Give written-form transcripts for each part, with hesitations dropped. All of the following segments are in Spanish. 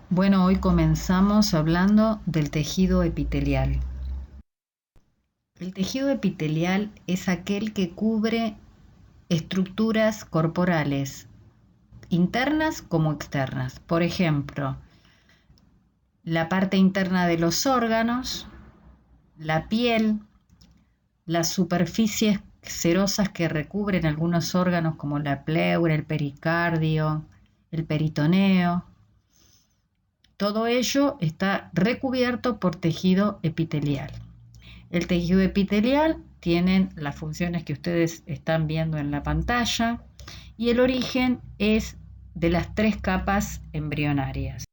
Bueno, hoy comenzamos hablando del tejido epitelial. El tejido epitelial es aquel que cubre estructuras corporales, internas como externas. Por ejemplo, la parte interna de los órganos, la piel, las superficies cerosas que recubren algunos órganos como la pleura, el pericardio, el peritoneo. Todo ello está recubierto por tejido epitelial. El tejido epitelial tiene las funciones que ustedes están viendo en la pantalla y el origen es de las 3 capas embrionarias.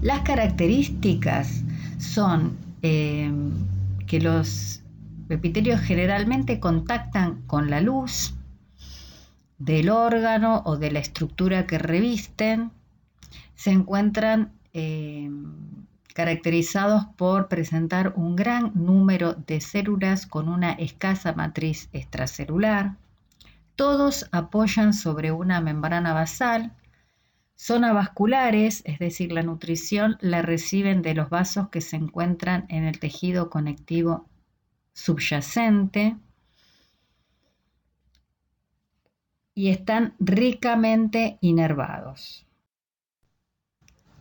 Las características son que los epitelios generalmente contactan con la luz del órgano o de la estructura que revisten. Se encuentran caracterizados por presentar un gran número de células con una escasa matriz extracelular. Todos apoyan sobre una membrana basal. Son avasculares, es decir, la nutrición la reciben de los vasos que se encuentran en el tejido conectivo subyacente y están ricamente inervados.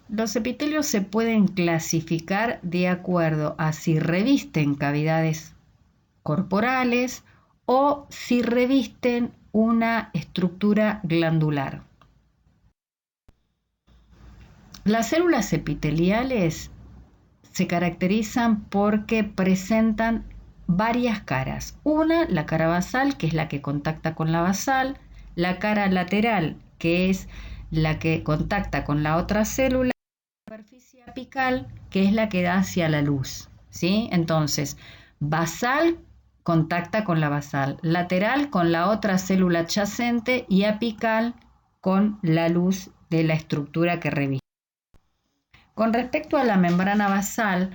Los epitelios se pueden clasificar de acuerdo a si revisten cavidades corporales o si revisten una estructura glandular. Las células epiteliales se caracterizan porque presentan varias caras. Una, la cara basal, que es la que contacta con la basal, la cara lateral, que es la que contacta con la otra célula, superficie apical, que es la que da hacia la luz, ¿sí? Entonces, basal contacta con la basal, lateral con la otra célula adyacente y apical con la luz de la estructura que reviste. Con respecto a la membrana basal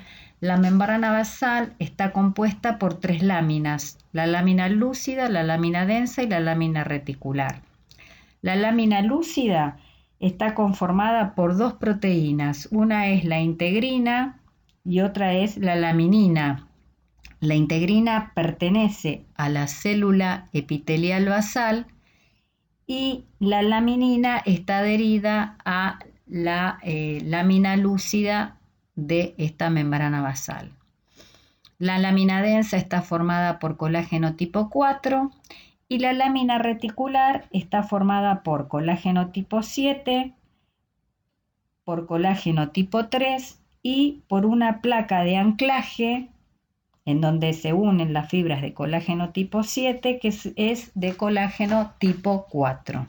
está compuesta por 3 láminas, la lámina lúcida, la lámina densa y la lámina reticular. La lámina lúcida está conformada por 2 proteínas, una es la integrina y otra es la laminina. La integrina pertenece a la célula epitelial basal y la laminina está adherida a la lámina lúcida de esta membrana basal. La lámina densa está formada por colágeno tipo 4 y la lámina reticular está formada por colágeno tipo 7, por colágeno tipo 3 y por una placa de anclaje en donde se unen las fibras de colágeno tipo 7 que es de colágeno tipo 4.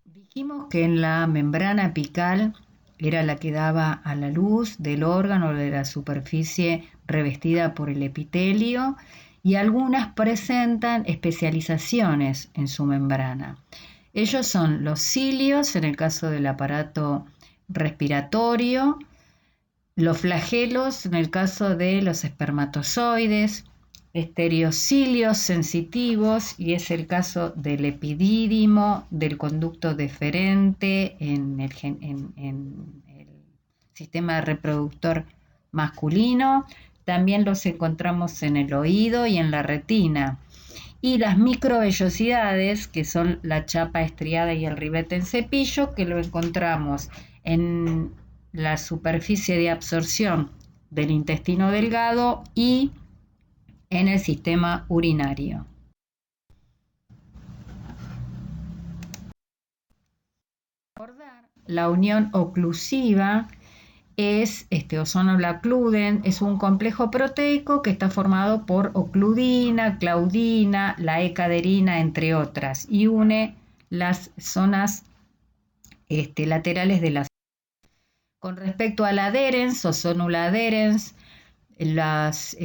Dijimos que en la membrana apical era la que daba a la luz del órgano de la superficie revestida por el epitelio y algunas presentan especializaciones en su membrana. Ellos son los cilios en el caso del aparato respiratorio, los flagelos en el caso de los espermatozoides, estereocilios sensitivos, y es el caso del epidídimo, del conducto deferente en el sistema reproductor masculino. También los encontramos en el oído y en la retina. Y las microvellosidades, que son la chapa estriada y el ribete en cepillo, que lo encontramos en la superficie de absorción del intestino delgado y en el sistema urinario. La unión oclusiva es ozonoblacluden, es un complejo proteico que está formado por ocludina, claudina, la E-caderina, entre otras, y une las zonas laterales de la. Con respecto a la adherens, ozonula adherens, las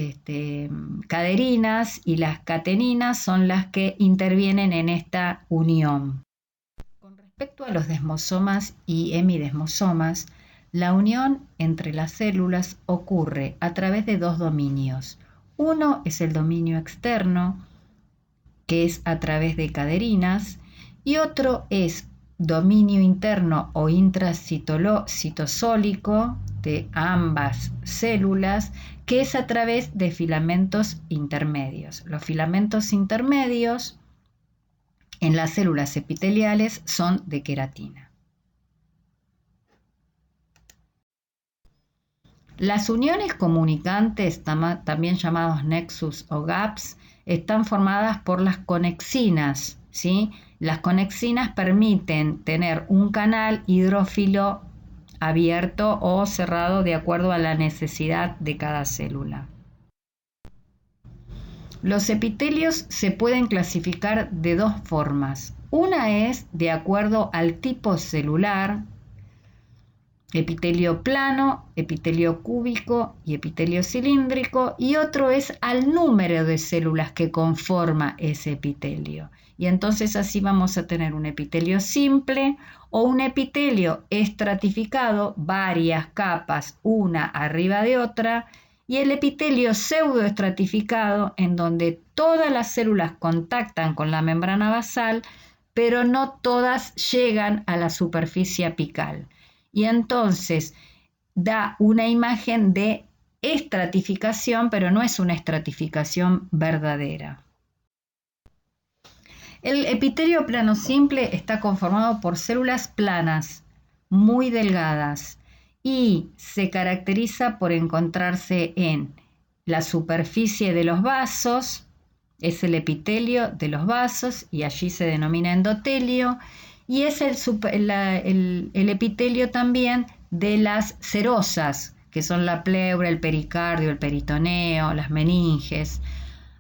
caderinas y las cateninas son las que intervienen en esta unión. Con respecto a los desmosomas y hemidesmosomas, la unión entre las células ocurre a través de 2 dominios. Uno es el dominio externo, que es a través de caderinas, y otro es dominio interno o intracitosólico de ambas células, que es a través de filamentos intermedios. Los filamentos intermedios en las células epiteliales son de queratina. Las uniones comunicantes, también llamados nexus o gaps, están formadas por las conexinas, ¿sí? Las conexinas permiten tener un canal hidrófilo abierto o cerrado de acuerdo a la necesidad de cada célula. Los epitelios se pueden clasificar de dos formas. Una es de acuerdo al tipo celular, epitelio plano, epitelio cúbico y epitelio cilíndrico, y otro es al número de células que conforma ese epitelio. Y entonces así vamos a tener un epitelio simple o un epitelio estratificado, varias capas, una arriba de otra, y el epitelio pseudoestratificado, en donde todas las células contactan con la membrana basal, pero no todas llegan a la superficie apical. Y entonces da una imagen de estratificación, pero no es una estratificación verdadera. El epitelio plano simple está conformado por células planas, muy delgadas, y se caracteriza por encontrarse en la superficie de los vasos, es el epitelio de los vasos y allí se denomina endotelio, y es el epitelio también de las serosas, que son la pleura, el pericardio, el peritoneo, las meninges.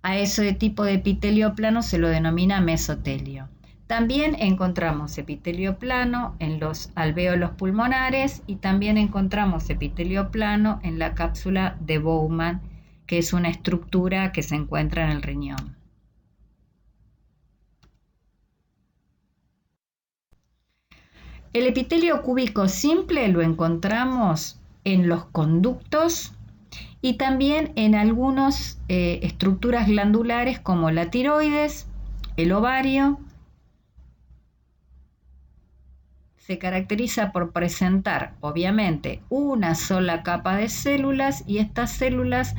A ese tipo de epitelio plano se lo denomina mesotelio. También encontramos epitelio plano en los alvéolos pulmonares y también encontramos epitelio plano en la cápsula de Bowman, que es una estructura que se encuentra en el riñón. El epitelio cúbico simple lo encontramos en los conductos y también en algunas estructuras glandulares como la tiroides, el ovario. Se caracteriza por presentar, obviamente, una sola capa de células y estas células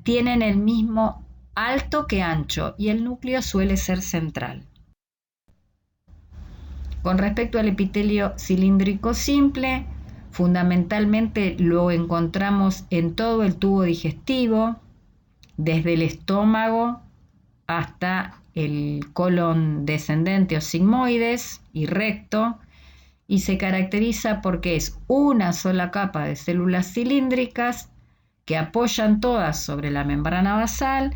tienen el mismo alto que ancho y el núcleo suele ser central. Con respecto al epitelio cilíndrico simple, fundamentalmente lo encontramos en todo el tubo digestivo, desde el estómago hasta el colon descendente o sigmoides y recto, y se caracteriza porque es una sola capa de células cilíndricas que apoyan todas sobre la membrana basal,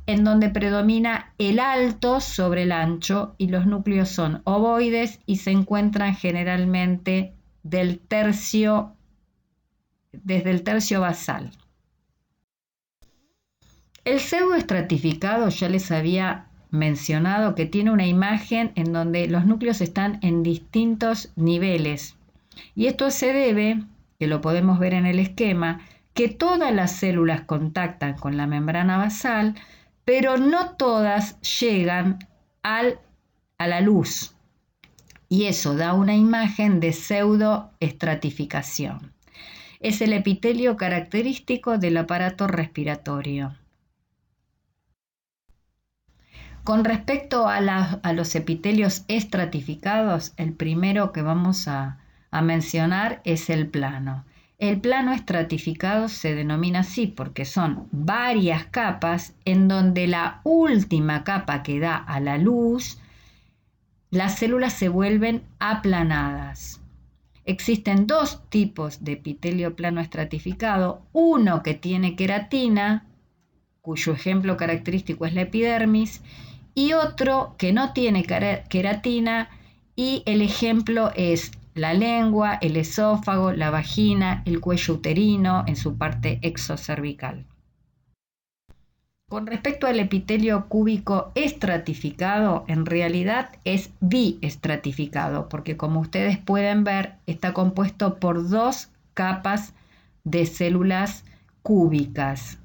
en donde predomina el alto sobre el ancho y los núcleos son ovoides y se encuentran generalmente desde el tercio basal. El pseudoestratificado ya les había mencionado que tiene una imagen en donde los núcleos están en distintos niveles y esto se debe, que lo podemos ver en el esquema, que todas las células contactan con la membrana basal, pero no todas llegan a la luz y eso da una imagen de pseudoestratificación. Es el epitelio característico del aparato respiratorio. Con respecto a los epitelios estratificados, el primero que vamos a mencionar es el plano. El plano estratificado se denomina así porque son varias capas en donde la última capa que da a la luz, las células se vuelven aplanadas. Existen dos tipos de epitelio plano estratificado, uno que tiene queratina, cuyo ejemplo característico es la epidermis, y otro que no tiene queratina y el ejemplo es la lengua, el esófago, la vagina, el cuello uterino en su parte exocervical. Con respecto al epitelio cúbico estratificado, en realidad es biestratificado, porque como ustedes pueden ver, está compuesto por dos capas de células cúbicas.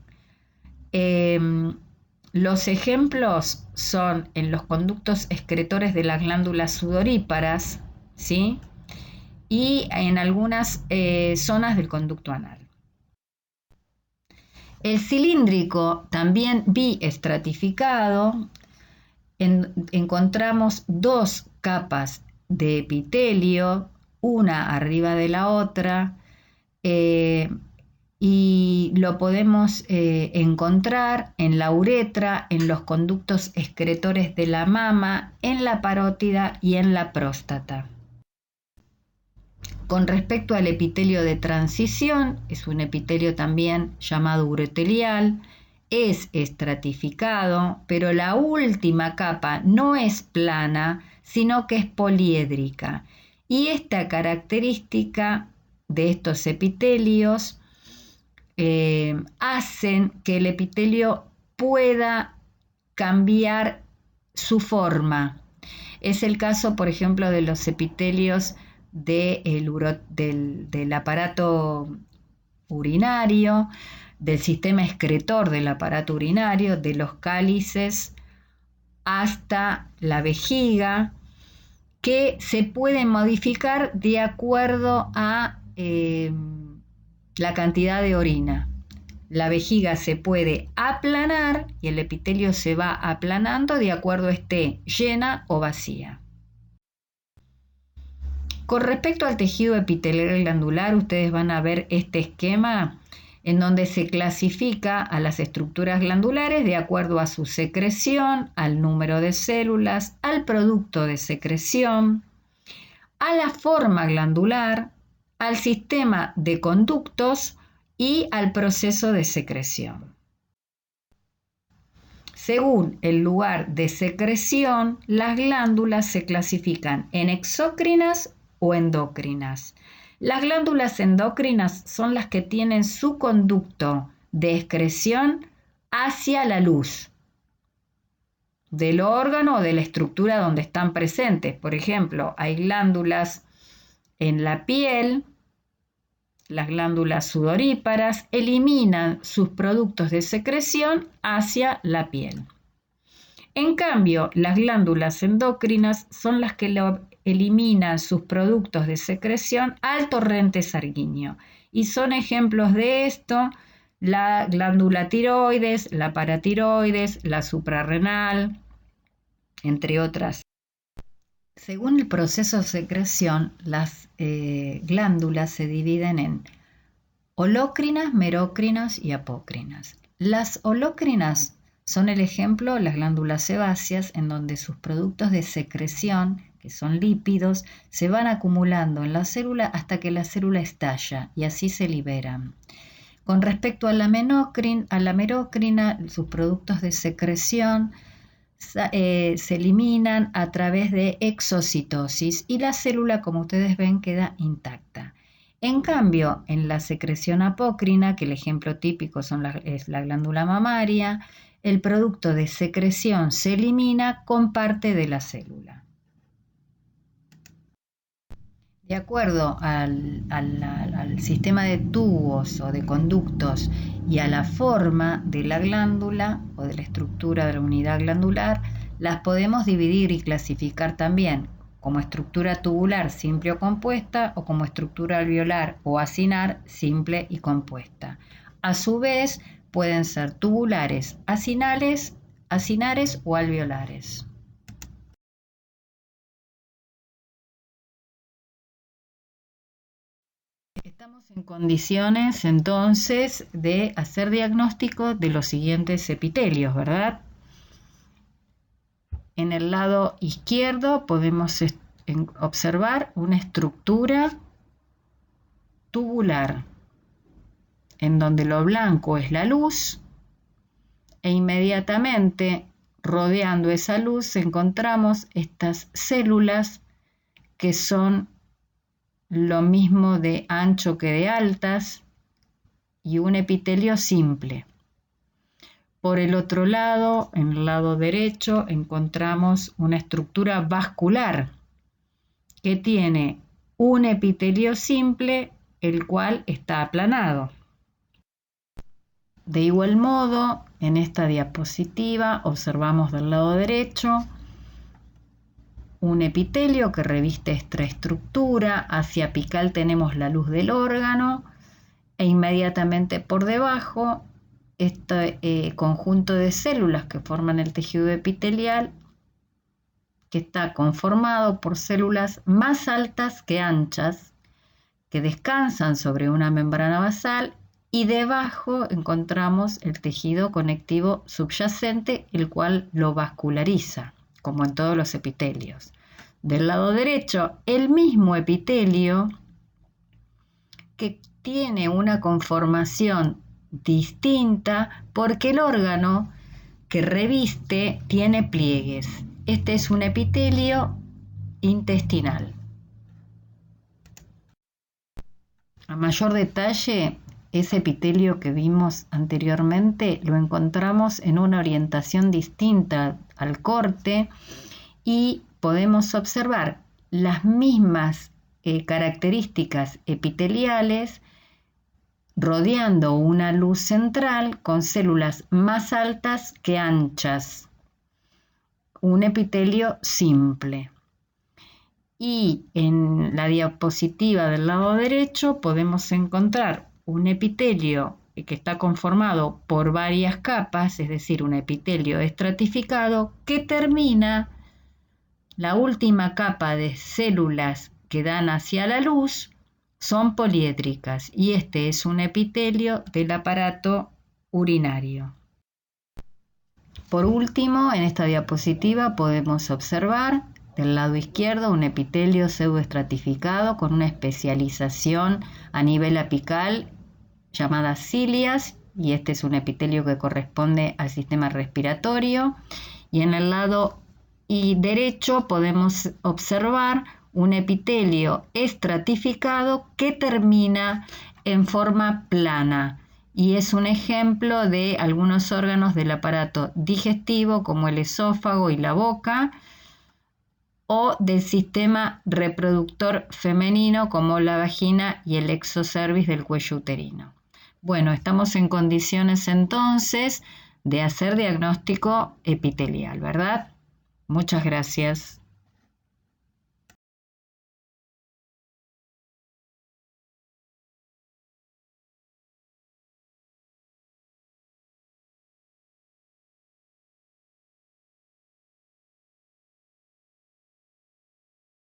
Los ejemplos son en los conductos excretores de las glándulas sudoríparas, ¿sí? Y en algunas zonas del conducto anal. El cilíndrico, también biestratificado, encontramos dos capas de epitelio, una arriba de la otra, y lo podemos encontrar en la uretra, en los conductos excretores de la mama, en la parótida y en la próstata. Con respecto al epitelio de transición, es un epitelio también llamado urotelial, es estratificado, pero la última capa no es plana, sino que es poliédrica. Y esta característica de estos epitelios hacen que el epitelio pueda cambiar su forma. Es el caso, por ejemplo, de los epitelios del aparato urinario, del sistema excretor del aparato urinario, de los cálices hasta la vejiga, que se pueden modificar de acuerdo a la cantidad de orina. La vejiga se puede aplanar y el epitelio se va aplanando de acuerdo a esté llena o vacía. Con respecto al tejido epitelial glandular, ustedes van a ver este esquema en donde se clasifica a las estructuras glandulares de acuerdo a su secreción, al número de células, al producto de secreción, a la forma glandular, al sistema de conductos y al proceso de secreción. Según el lugar de secreción, las glándulas se clasifican en exócrinas o endócrinas. Las glándulas endócrinas son las que tienen su conducto de excreción hacia la luz del órgano o de la estructura donde están presentes. Por ejemplo, hay glándulas en la piel. Las glándulas sudoríparas eliminan sus productos de secreción hacia la piel. En cambio, las glándulas endocrinas son las que eliminan sus productos de secreción al torrente sanguíneo. Y son ejemplos de esto la glándula tiroides, la paratiroides, la suprarrenal, entre otras. Según el proceso de secreción, las glándulas se dividen en holócrinas, merócrinas y apócrinas. Las holócrinas son el ejemplo las glándulas sebáceas, en donde sus productos de secreción, que son lípidos, se van acumulando en la célula hasta que la célula estalla y así se liberan. Con respecto a la merócrina, sus productos de secreción se eliminan a través de exocitosis y la célula, como ustedes ven, queda intacta. En cambio, en la secreción apócrina, que el ejemplo típico es la glándula mamaria, el producto de secreción se elimina con parte de la célula. De acuerdo al sistema de tubos o de conductos y a la forma de la glándula o de la estructura de la unidad glandular, las podemos dividir y clasificar también como estructura tubular simple o compuesta o como estructura alveolar o acinar simple y compuesta. A su vez, pueden ser tubulares, acinares o alveolares. Estamos en condiciones entonces de hacer diagnóstico de los siguientes epitelios, ¿verdad? En el lado izquierdo podemos observar una estructura tubular, en donde lo blanco es la luz e inmediatamente rodeando esa luz encontramos estas células que son lo mismo de ancho que de altas y un epitelio simple. Por el otro lado, en el lado derecho, encontramos una estructura vascular que tiene un epitelio simple, el cual está aplanado. De igual modo, en esta diapositiva observamos del lado derecho un epitelio que reviste esta estructura, hacia apical tenemos la luz del órgano e inmediatamente por debajo este conjunto de células que forman el tejido epitelial, que está conformado por células más altas que anchas, que descansan sobre una membrana basal, y debajo encontramos el tejido conectivo subyacente, el cual lo vasculariza, como en todos los epitelios. Del lado derecho, el mismo epitelio que tiene una conformación distinta porque el órgano que reviste tiene pliegues. Este es un epitelio intestinal. A mayor detalle, ese epitelio que vimos anteriormente lo encontramos en una orientación distinta al corte y podemos observar las mismas características epiteliales rodeando una luz central con células más altas que anchas. Un epitelio simple. Y en la diapositiva del lado derecho podemos encontrar un epitelio que está conformado por varias capas, es decir, un epitelio estratificado que termina la última capa de células que dan hacia la luz son poliédricas y este es un epitelio del aparato urinario. Por último, en esta diapositiva podemos observar del lado izquierdo un epitelio pseudoestratificado con una especialización a nivel apical llamada cilias, y este es un epitelio que corresponde al sistema respiratorio. Y en el lado derecho podemos observar un epitelio estratificado que termina en forma plana y es un ejemplo de algunos órganos del aparato digestivo como el esófago y la boca, o del sistema reproductor femenino como la vagina y el exocervix del cuello uterino. Bueno, estamos en condiciones entonces de hacer diagnóstico epitelial, ¿verdad? Muchas gracias.